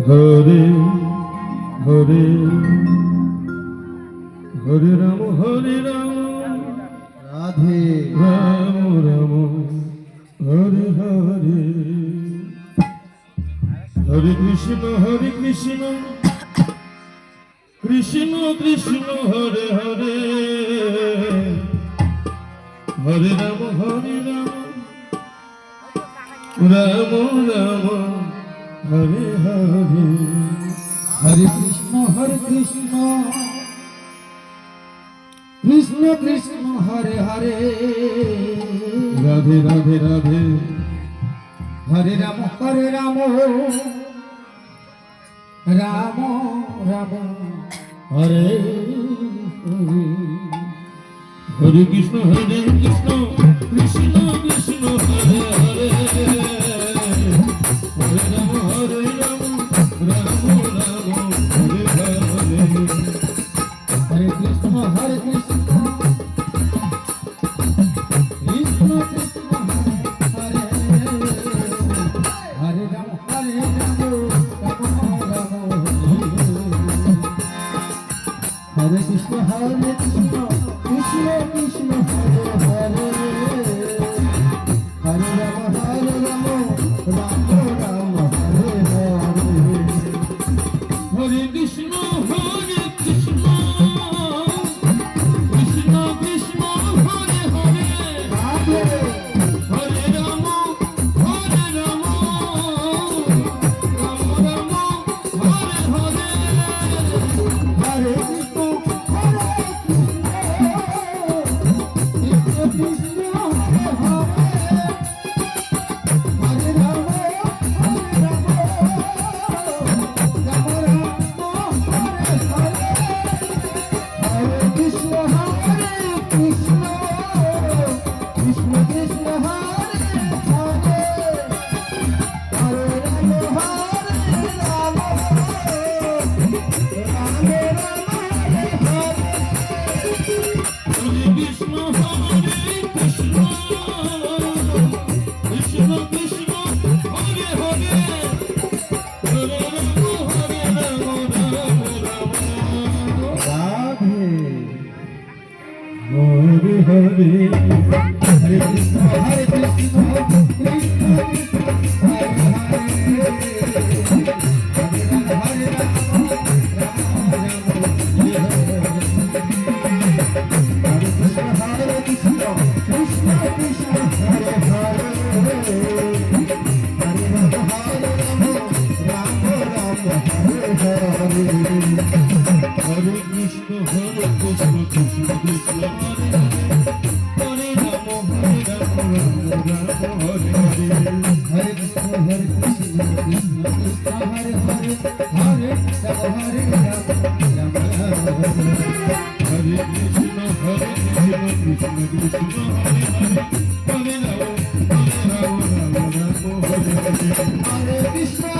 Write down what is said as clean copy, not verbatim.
Hare Hare Hare Ram Radhe Ram Ram Hare Hare Hare Krishna Krishna Krishna Hare Hare Hare Ram Ram Ram Hare Hare Hare Krishna Krishna Krishna Hare Hare Radhe Radhe Radhe Hare Ram Ram Ram Hare Hare Hare Krishna Krishna Krishna Krishna Hare Hare Hare Ram Ram Ram Hare Hare Hare Krishna Krishna Krishna Hare Hare Ram Ram Ram Hare Krishna Krishna Krishna Krishna Hare Hare Hare Ram Ram Ram Ram Hare Hare Hare Krishna Krishna Krishna Krishna Hare Hare Hare Ram Ram Ram Hare Hare Hare Krishna Krishna Krishna Hare Ram Ram Hare Krishna Krishna Krishna Krishna Hare Hare Hare Ram Ram Hare Krishna Krishna Krishna Krishna Hare Hare Hare Ram Ram Radhe Hare Hare Hare Krishna Krishna Krishna Hare Hare Hare Ram Hare Krishna Krishna Krishna Hare Hare Hare Ram Hare Hare Hare Krishna Krishna Krishna Krishna Hare Ram Ram Hare Hare Hare Krishna Krishna Krishna Hare Hare Hare Ram Ram Ram Hare Krishna Krishna Krishna Hare Hare Hare Ram Ram Ram Hare Hare Hare Krishna